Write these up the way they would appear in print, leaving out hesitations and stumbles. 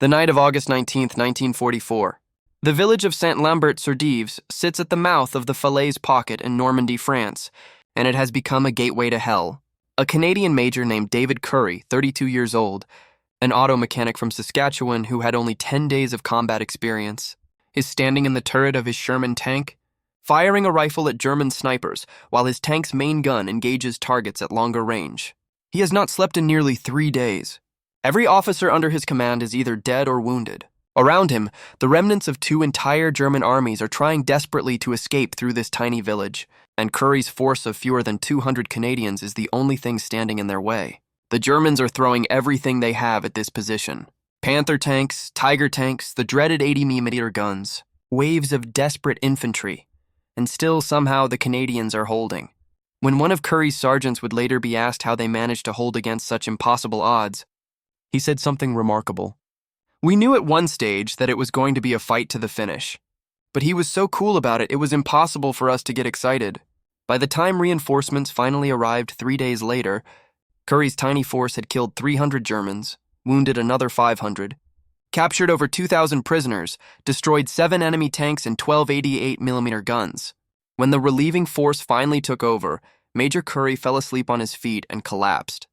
The night of August 19th, 1944. The village of Saint-Lambert-sur-Dives sits at the mouth of the Falaise Pocket in Normandy, France, and it has become a gateway to hell. A Canadian major named David Curry, 32 years old, an auto mechanic from Saskatchewan who had only 10 days of combat experience, is standing in the turret of his Sherman tank, firing a rifle at German snipers while his tank's main gun engages targets at longer range. He has not slept in nearly 3 days. Every officer under his command is either dead or wounded. Around him, the remnants of 2 entire German armies are trying desperately to escape through this tiny village, and Curry's force of fewer than 200 Canadians is the only thing standing in their way. The Germans are throwing everything they have at this position. Panther tanks, Tiger tanks, the dreaded 80mm guns, waves of desperate infantry, and still somehow the Canadians are holding. When one of Curry's sergeants would later be asked how they managed to hold against such impossible odds, he said something remarkable. "We knew at one stage that it was going to be a fight to the finish. But he was so cool about it, it was impossible for us to get excited." By the time reinforcements finally arrived 3 days later, Curry's tiny force had killed 300 Germans, wounded another 500, captured over 2,000 prisoners, destroyed 7 enemy tanks and 12 88mm guns. When the relieving force finally took over, Major Curry fell asleep on his feet and collapsed.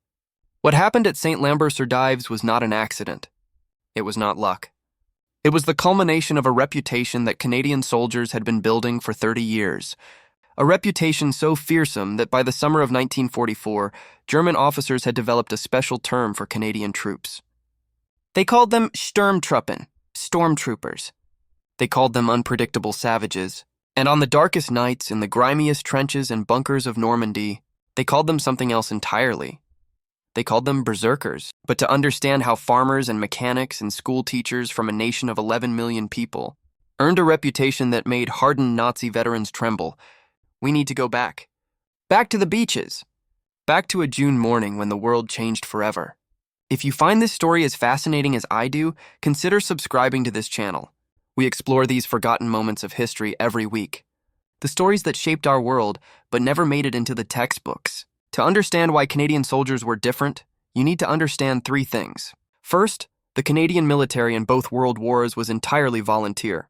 What happened at Saint-Lambert-sur-Dives was not an accident. It was not luck. It was the culmination of a reputation that Canadian soldiers had been building for 30 years. A reputation so fearsome that by the summer of 1944, German officers had developed a special term for Canadian troops. They called them Sturmtruppen, stormtroopers. They called them unpredictable savages. And on the darkest nights, in the grimiest trenches and bunkers of Normandy, they called them something else entirely. They called them Berserkers. But to understand how farmers and mechanics and school teachers from a nation of 11 million people earned a reputation that made hardened Nazi veterans tremble, we need to go back. Back to the beaches. Back to a June morning when the world changed forever. If you find this story as fascinating as I do, consider subscribing to this channel. We explore these forgotten moments of history every week. The stories that shaped our world, but never made it into the textbooks. To understand why Canadian soldiers were different, you need to understand 3 things. First, the Canadian military in both world wars was entirely volunteer.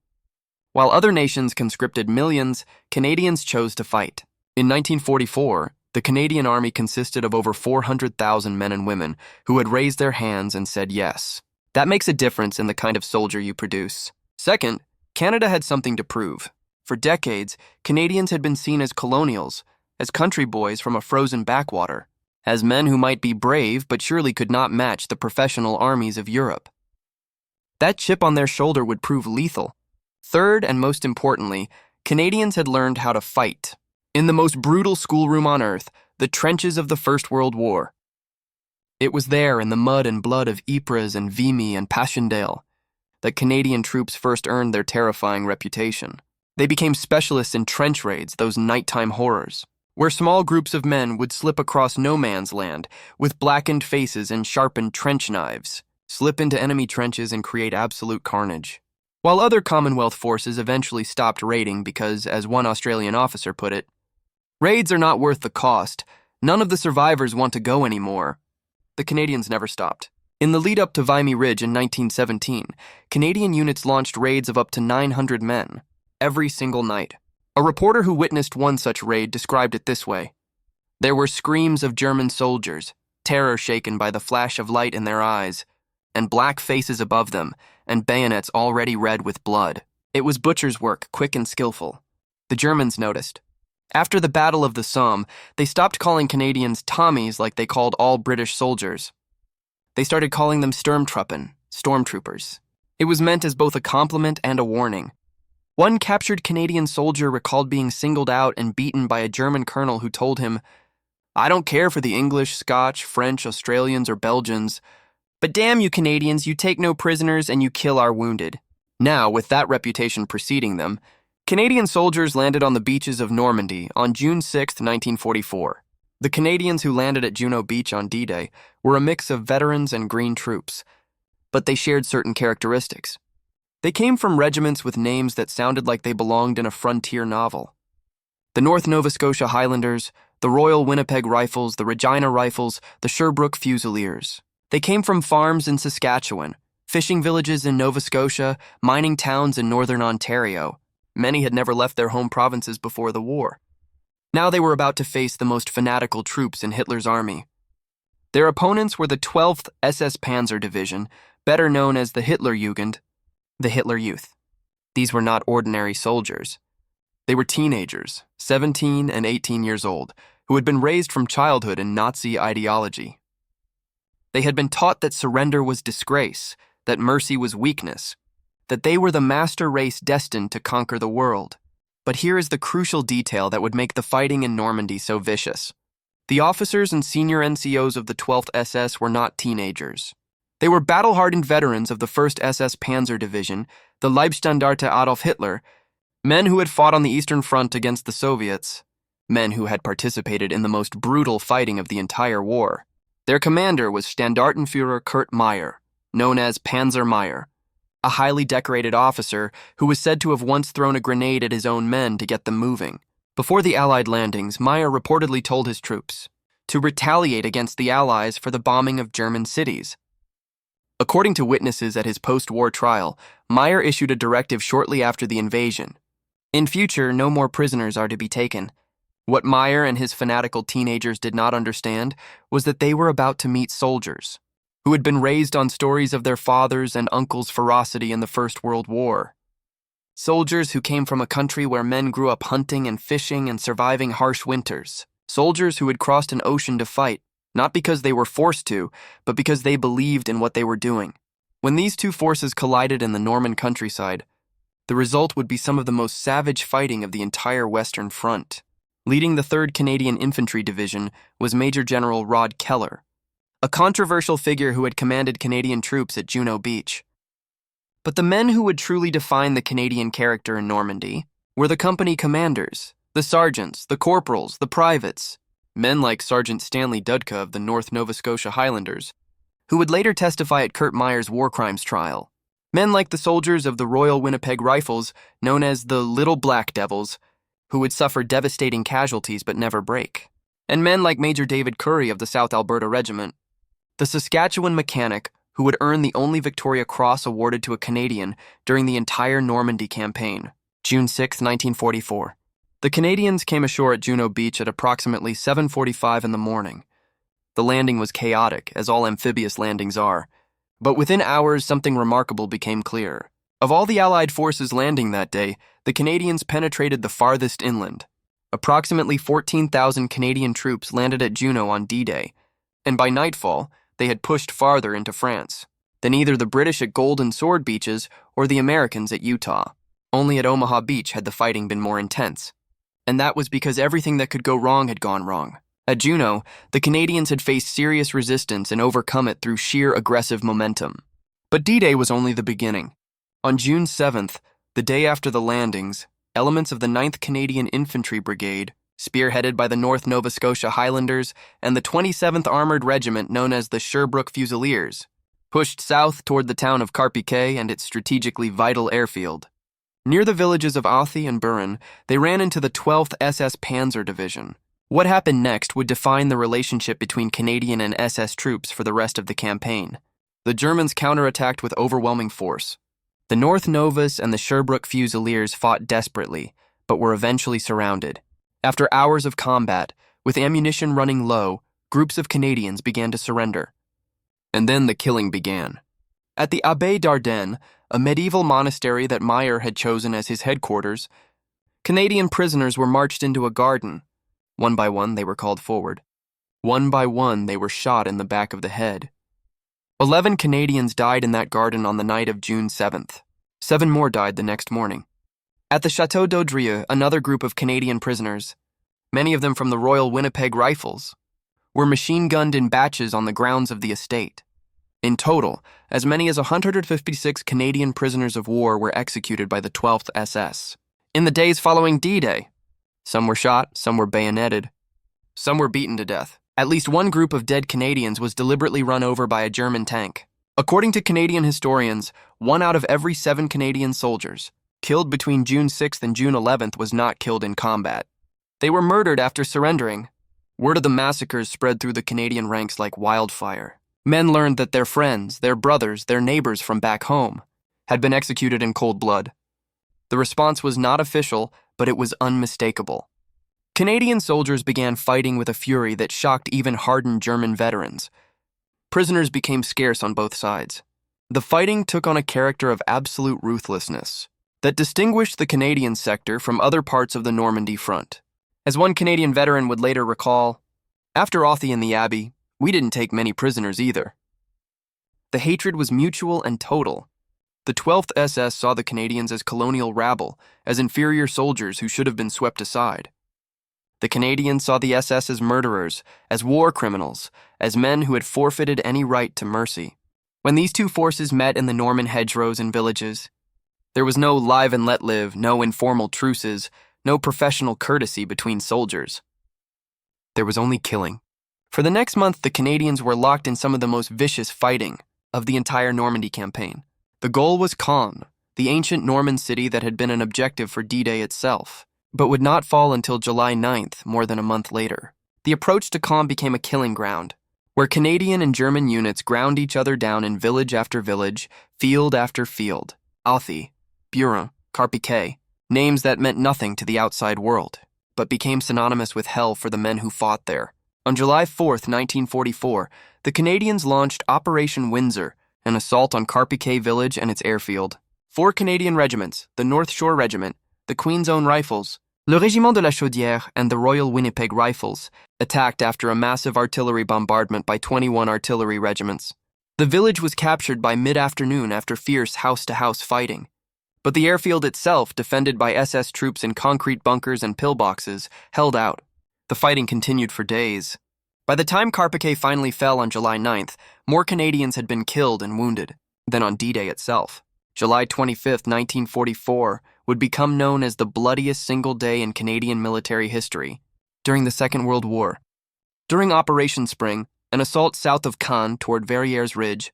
While other nations conscripted millions, Canadians chose to fight. In 1944, the Canadian Army consisted of over 400,000 men and women who had raised their hands and said yes. That makes a difference in the kind of soldier you produce. Second, Canada had something to prove. For decades, Canadians had been seen as colonials, as country boys from a frozen backwater, as men who might be brave but surely could not match the professional armies of Europe. That chip on their shoulder would prove lethal. Third, and most importantly, Canadians had learned how to fight. In the most brutal schoolroom on earth, the trenches of the First World War. It was there in the mud and blood of Ypres and Vimy and Passchendaele that Canadian troops first earned their terrifying reputation. They became specialists in trench raids, those nighttime horrors, where small groups of men would slip across no man's land with blackened faces and sharpened trench knives, slip into enemy trenches and create absolute carnage. While other Commonwealth forces eventually stopped raiding because, as one Australian officer put it, "Raids are not worth the cost. None of the survivors want to go anymore." The Canadians never stopped. In the lead-up to Vimy Ridge in 1917, Canadian units launched raids of up to 900 men, every single night. A reporter who witnessed one such raid described it this way: "There were screams of German soldiers, terror shaken by the flash of light in their eyes, and black faces above them, and bayonets already red with blood. It was butcher's work, quick and skillful." The Germans noticed. After the Battle of the Somme, they stopped calling Canadians Tommies like they called all British soldiers. They started calling them Sturmtruppen, stormtroopers. It was meant as both a compliment and a warning. One captured Canadian soldier recalled being singled out and beaten by a German colonel who told him, "I don't care for the English, Scotch, French, Australians, or Belgians, but damn you Canadians, you take no prisoners and you kill our wounded." Now, with that reputation preceding them, Canadian soldiers landed on the beaches of Normandy on June 6, 1944. The Canadians who landed at Juno Beach on D-Day were a mix of veterans and green troops, but they shared certain characteristics. They came from regiments with names that sounded like they belonged in a frontier novel. The North Nova Scotia Highlanders, the Royal Winnipeg Rifles, the Regina Rifles, the Sherbrooke Fusiliers. They came from farms in Saskatchewan, Fishing villages in Nova Scotia, mining towns in northern Ontario. Many had never left their home provinces before the war. Now they were about to face the most fanatical troops in Hitler's army. Their opponents were the 12th SS Panzer Division, better known as the Hitlerjugend, the Hitler Youth. These were not ordinary soldiers. They were teenagers, 17 and 18 years old, who had been raised from childhood in Nazi ideology. They had been taught that surrender was disgrace, that mercy was weakness, that they were the master race destined to conquer the world. But here is the crucial detail that would make the fighting in Normandy so vicious. The officers and senior NCOs of the 12th SS were not teenagers. They were battle-hardened veterans of the 1st SS Panzer Division, the Leibstandarte Adolf Hitler, men who had fought on the Eastern Front against the Soviets, men who had participated in the most brutal fighting of the entire war. Their commander was Standartenführer Kurt Meyer, known as Panzer Meyer, a highly decorated officer who was said to have once thrown a grenade at his own men to get them moving. Before the Allied landings, Meyer reportedly told his troops to retaliate against the Allies for the bombing of German cities. According to witnesses at his post-war trial, Meyer issued a directive shortly after the invasion. In future, no more prisoners are to be taken. What Meyer and his fanatical teenagers did not understand was that they were about to meet soldiers who had been raised on stories of their fathers' and uncles' ferocity in the First World War. Soldiers who came from a country where men grew up hunting and fishing and surviving harsh winters. Soldiers who had crossed an ocean to fight, not because they were forced to, but because they believed in what they were doing. When these two forces collided in the Norman countryside, the result would be some of the most savage fighting of the entire Western Front. Leading the 3rd Canadian Infantry Division was Major General Rod Keller, a controversial figure who had commanded Canadian troops at Juno Beach. But the men who would truly define the Canadian character in Normandy were the company commanders, the sergeants, the corporals, the privates, men like Sergeant Stanley Dudka of the North Nova Scotia Highlanders, who would later testify at Kurt Meyer's war crimes trial. Men like the soldiers of the Royal Winnipeg Rifles, known as the Little Black Devils, who would suffer devastating casualties but never break. And men like Major David Curry of the South Alberta Regiment, the Saskatchewan mechanic who would earn the only Victoria Cross awarded to a Canadian during the entire Normandy campaign, June 6, 1944. The Canadians came ashore at Juno Beach at approximately 7:45 in the morning. The landing was chaotic, as all amphibious landings are, but within hours something remarkable became clear. Of all the Allied forces landing that day, the Canadians penetrated the farthest inland. Approximately 14,000 Canadian troops landed at Juno on D-Day, and by nightfall, they had pushed farther into France than either the British at Golden Sword Beaches or the Americans at Utah. Only at Omaha Beach had the fighting been more intense. And that was because everything that could go wrong had gone wrong. At Juno, the Canadians had faced serious resistance and overcome it through sheer aggressive momentum. But D-Day was only the beginning. On June 7th, the day after the landings, elements of the 9th Canadian Infantry Brigade, spearheaded by the North Nova Scotia Highlanders and the 27th Armored Regiment known as the Sherbrooke Fusiliers, pushed south toward the town of Carpiquet and its strategically vital airfield. Near the villages of Authie and Burin, they ran into the 12th SS Panzer Division. What happened next would define the relationship between Canadian and SS troops for the rest of the campaign. The Germans counterattacked with overwhelming force. The North Novas and the Sherbrooke Fusiliers fought desperately, but were eventually surrounded. After hours of combat, with ammunition running low, groups of Canadians began to surrender. And then the killing began. At the Abbaye d'Ardenne, a medieval monastery that Meyer had chosen as his headquarters, Canadian prisoners were marched into a garden. One by one, they were called forward. One by one, they were shot in the back of the head. 11 Canadians died in that garden on the night of June 7th. 7 more died the next morning. At the Château d'Audrieu, another group of Canadian prisoners, many of them from the Royal Winnipeg Rifles, were machine-gunned in batches on the grounds of the estate. In total, as many as 156 Canadian prisoners of war were executed by the 12th SS. In the days following D-Day, some were shot, some were bayoneted, some were beaten to death. At least one group of dead Canadians was deliberately run over by a German tank. According to Canadian historians, 1 out of every 7 Canadian soldiers killed between June 6th and June 11th was not killed in combat. They were murdered after surrendering. Word of the massacres spread through the Canadian ranks like wildfire. Men learned that their friends, their brothers, their neighbors from back home had been executed in cold blood. The response was not official, but it was unmistakable. Canadian soldiers began fighting with a fury that shocked even hardened German veterans. Prisoners became scarce on both sides. The fighting took on a character of absolute ruthlessness that distinguished the Canadian sector from other parts of the Normandy front. As one Canadian veteran would later recall, "After Authie and the Abbey, we didn't take many prisoners either." The hatred was mutual and total. The 12th SS saw the Canadians as colonial rabble, as inferior soldiers who should have been swept aside. The Canadians saw the SS as murderers, as war criminals, as men who had forfeited any right to mercy. When these two forces met in the Norman hedgerows and villages, there was no live and let live, no informal truces, no professional courtesy between soldiers. There was only killing. For the next month, the Canadians were locked in some of the most vicious fighting of the entire Normandy campaign. The goal was Caen, the ancient Norman city that had been an objective for D-Day itself, but would not fall until July 9th, more than a month later. The approach to Caen became a killing ground, where Canadian and German units ground each other down in village after village, field after field. Authie, Burin, Carpiquet, names that meant nothing to the outside world, but became synonymous with hell for the men who fought there. On July 4th, 1944, the Canadians launched Operation Windsor, an assault on Carpiquet village and its airfield. 4 Canadian regiments, the North Shore Regiment, the Queen's Own Rifles, Le Régiment de la Chaudière, and the Royal Winnipeg Rifles, attacked after a massive artillery bombardment by 21 artillery regiments. The village was captured by mid-afternoon after fierce house-to-house fighting, but the airfield itself, defended by SS troops in concrete bunkers and pillboxes, held out. The fighting continued for days. By the time Carpiquet finally fell on July 9th, more Canadians had been killed and wounded than on D-Day itself. July 25th, 1944, would become known as the bloodiest single day in Canadian military history during the Second World War. During Operation Spring, an assault south of Caen toward Verrières Ridge,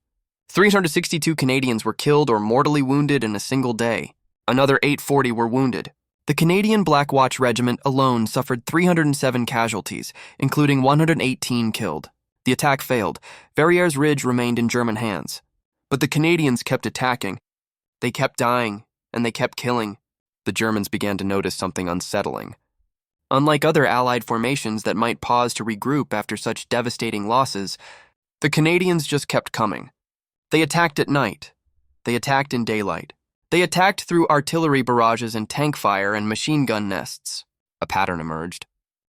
362 Canadians were killed or mortally wounded in a single day. Another 840 were wounded. The Canadian Black Watch Regiment alone suffered 307 casualties, including 118 killed. The attack failed. Verrières Ridge remained in German hands. But the Canadians kept attacking. They kept dying, and they kept killing. The Germans began to notice something unsettling. Unlike other Allied formations that might pause to regroup after such devastating losses, the Canadians just kept coming. They attacked at night. They attacked in daylight. They attacked through artillery barrages and tank fire and machine gun nests. A pattern emerged.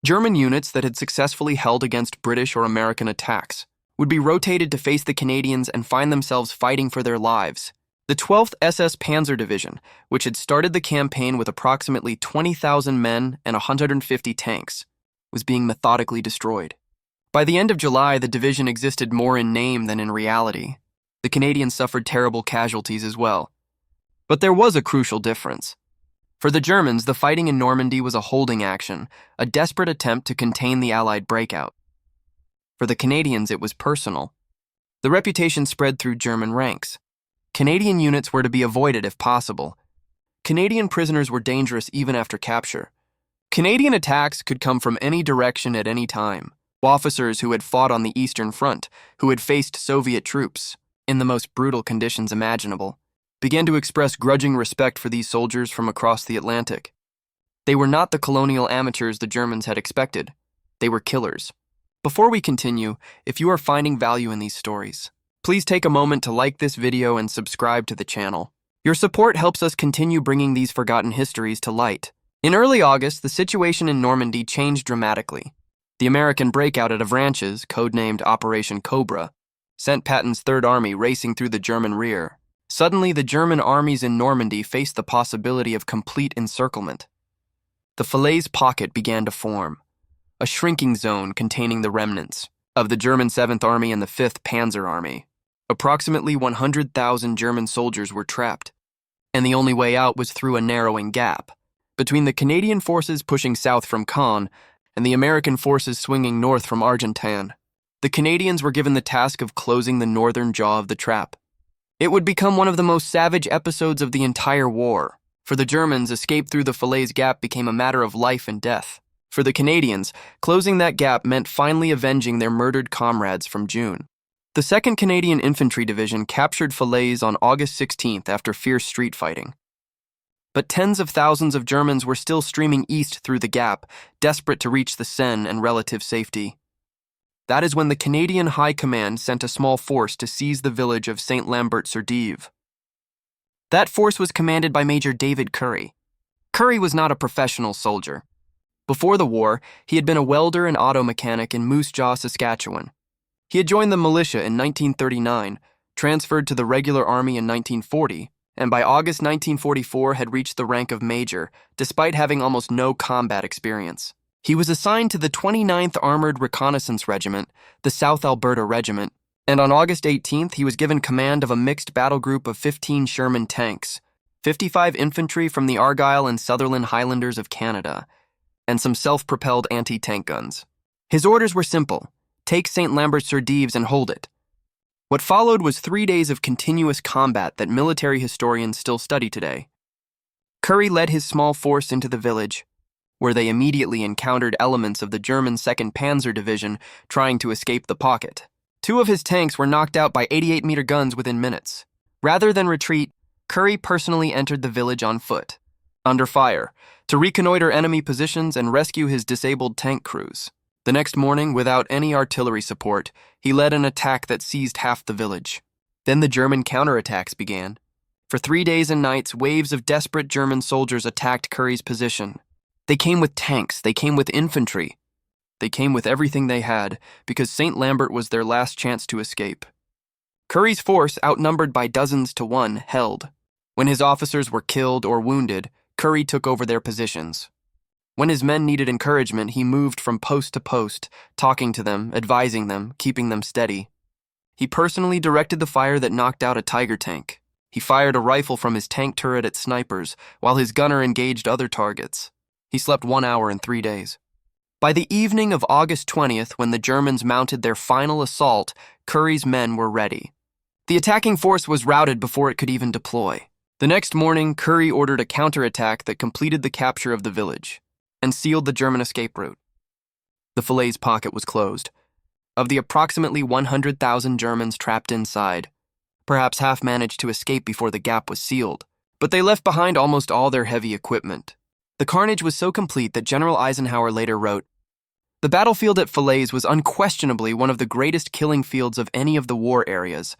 German units that had successfully held against British or American attacks would be rotated to face the Canadians and find themselves fighting for their lives. The 12th SS Panzer Division, which had started the campaign with approximately 20,000 men and 150 tanks, was being methodically destroyed. By the end of July, the division existed more in name than in reality. The Canadians suffered terrible casualties as well. But there was a crucial difference. For the Germans, the fighting in Normandy was a holding action, a desperate attempt to contain the Allied breakout. For the Canadians, it was personal. The reputation spread through German ranks. Canadian units were to be avoided if possible. Canadian prisoners were dangerous even after capture. Canadian attacks could come from any direction at any time. Officers who had fought on the Eastern Front, who had faced Soviet troops in the most brutal conditions imaginable, began to express grudging respect for these soldiers from across the Atlantic. They were not the colonial amateurs the Germans had expected. They were killers. Before we continue, if you are finding value in these stories, please take a moment to like this video and subscribe to the channel. Your support helps us continue bringing these forgotten histories to light. In early August, the situation in Normandy changed dramatically. The American breakout at Avranches, codenamed Operation Cobra, sent Patton's Third Army racing through the German rear. Suddenly, the German armies in Normandy faced the possibility of complete encirclement. The Falaise Pocket began to form, a shrinking zone containing the remnants of the German 7th Army and the 5th Panzer Army. Approximately 100,000 German soldiers were trapped, and the only way out was through a narrowing gap between the Canadian forces pushing south from Caen and the American forces swinging north from Argentan. The Canadians were given the task of closing the northern jaw of the trap. It would become one of the most savage episodes of the entire war. For the Germans, escape through the Falaise Gap became a matter of life and death. For the Canadians, closing that gap meant finally avenging their murdered comrades from June. The 2nd Canadian Infantry Division captured Falaise on August 16th after fierce street fighting. But tens of thousands of Germans were still streaming east through the gap, desperate to reach the Seine and relative safety. That is when the Canadian High Command sent a small force to seize the village of Saint-Lambert-sur-Dives. That force was commanded by Major David Currie. Currie was not a professional soldier. Before the war, he had been a welder and auto mechanic in Moose Jaw, Saskatchewan. He had joined the militia in 1939, transferred to the regular army in 1940, and by August 1944 had reached the rank of major, despite having almost no combat experience. He was assigned to the 29th Armored Reconnaissance Regiment, the South Alberta Regiment, and on August 18th he was given command of a mixed battle group of 15 Sherman tanks, 55 infantry from the Argyll and Sutherland Highlanders of Canada, and some self-propelled anti-tank guns. His orders were simple: take Saint-Lambert-sur-Dives and hold it. What followed was 3 days of continuous combat that military historians still study today. Currie led his small force into the village, where they immediately encountered elements of the German 2nd Panzer Division trying to escape the pocket. 2 of his tanks were knocked out by 88-meter guns within minutes. Rather than retreat, Currie personally entered the village on foot, under fire, to reconnoiter enemy positions and rescue his disabled tank crews. The next morning, without any artillery support, he led an attack that seized half the village. Then the German counterattacks began. For 3 days and nights, waves of desperate German soldiers attacked Currie's position. They came with tanks, they came with infantry. They came with everything they had, because St. Lambert was their last chance to escape. Currie's force, outnumbered by dozens to one, held. When his officers were killed or wounded, Currie took over their positions. When his men needed encouragement, he moved from post to post, talking to them, advising them, keeping them steady. He personally directed the fire that knocked out a Tiger tank. He fired a rifle from his tank turret at snipers, while his gunner engaged other targets. He slept 1 hour in 3 days. By the evening of August 20th, when the Germans mounted their final assault, Currie's men were ready. The attacking force was routed before it could even deploy. The next morning, Currie ordered a counterattack that completed the capture of the village and sealed the German escape route. The Falaise pocket was closed. Of the approximately 100,000 Germans trapped inside, perhaps half managed to escape before the gap was sealed, but they left behind almost all their heavy equipment. The carnage was so complete that General Eisenhower later wrote, "The battlefield at Falaise was unquestionably one of the greatest killing fields of any of the war areas.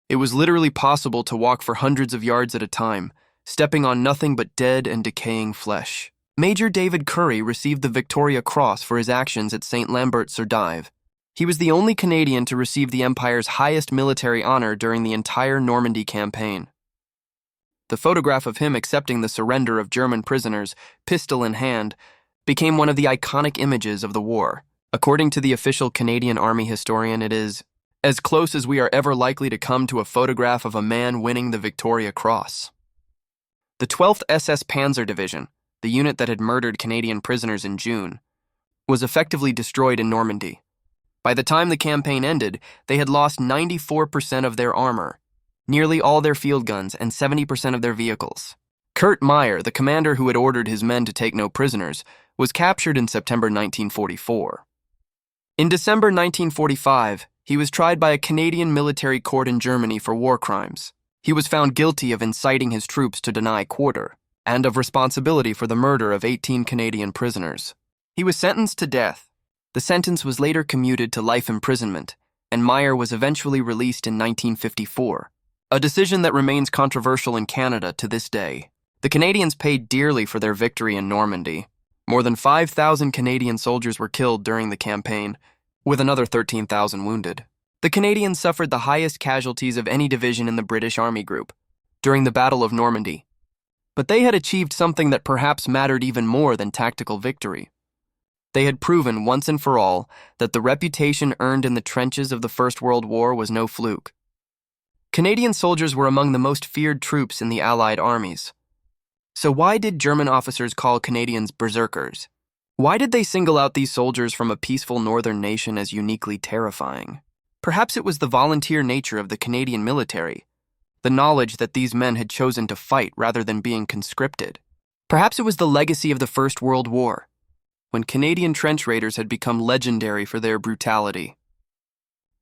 It was literally possible to walk for hundreds of yards at a time, stepping on nothing but dead and decaying flesh." Major David Currie received the Victoria Cross for his actions at Saint-Lambert-sur-Dives. He was the only Canadian to receive the Empire's highest military honor during the entire Normandy campaign. The photograph of him accepting the surrender of German prisoners, pistol in hand, became one of the iconic images of the war. According to the official Canadian Army historian, it is as close as we are ever likely to come to a photograph of a man winning the Victoria Cross. The 12th SS Panzer Division, the unit that had murdered Canadian prisoners in June, was effectively destroyed in Normandy. By the time the campaign ended, they had lost 94% of their armor, nearly all their field guns, and 70% of their vehicles. Kurt Meyer, the commander who had ordered his men to take no prisoners, was captured in September 1944. In December 1945, he was tried by a Canadian military court in Germany for war crimes. He was found guilty of inciting his troops to deny quarter, and of responsibility for the murder of 18 Canadian prisoners. He was sentenced to death. The sentence was later commuted to life imprisonment, and Meyer was eventually released in 1954, a decision that remains controversial in Canada to this day. The Canadians paid dearly for their victory in Normandy. More than 5,000 Canadian soldiers were killed during the campaign, with another 13,000 wounded. The Canadians suffered the highest casualties of any division in the British Army Group during the Battle of Normandy. But they had achieved something that perhaps mattered even more than tactical victory. They had proven once and for all that the reputation earned in the trenches of the First World War was no fluke. Canadian soldiers were among the most feared troops in the Allied armies. So why did German officers call Canadians berserkers? Why did they single out these soldiers from a peaceful northern nation as uniquely terrifying? Perhaps it was the volunteer nature of the Canadian military, the knowledge that these men had chosen to fight rather than being conscripted. Perhaps it was the legacy of the First World War, when Canadian trench raiders had become legendary for their brutality.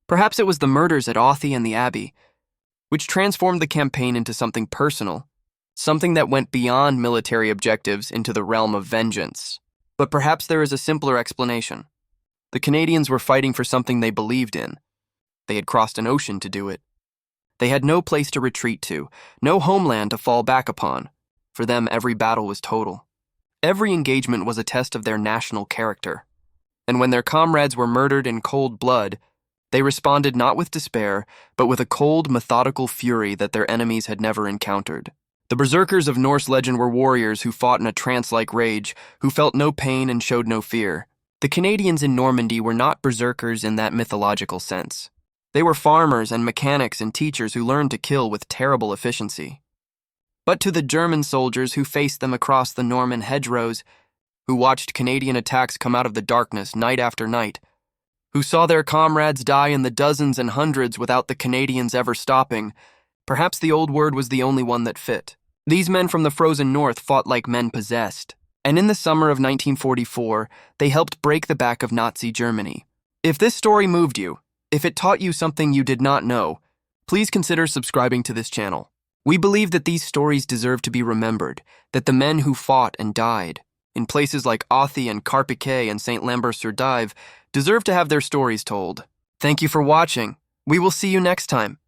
Perhaps it was the murders at Authie and the Abbey, which transformed the campaign into something personal, something that went beyond military objectives into the realm of vengeance. But perhaps there is a simpler explanation. The Canadians were fighting for something they believed in. They had crossed an ocean to do it. They had no place to retreat to, no homeland to fall back upon. For them, every battle was total. Every engagement was a test of their national character. And when their comrades were murdered in cold blood, they responded not with despair, but with a cold, methodical fury that their enemies had never encountered. The Berserkers of Norse legend were warriors who fought in a trance-like rage, who felt no pain and showed no fear. The Canadians in Normandy were not berserkers in that mythological sense. They were farmers and mechanics and teachers who learned to kill with terrible efficiency. But to the German soldiers who faced them across the Norman hedgerows, who watched Canadian attacks come out of the darkness night after night, who saw their comrades die in the dozens and hundreds without the Canadians ever stopping, perhaps the old word was the only one that fit. These men from the frozen north fought like men possessed, and in the summer of 1944, they helped break the back of Nazi Germany. If this story moved you, if it taught you something you did not know, please consider subscribing to this channel. We believe that these stories deserve to be remembered, that the men who fought and died in places like Authie and Carpiquet and St. Lambert-sur-Dive deserve to have their stories told. Thank you for watching. We will see you next time.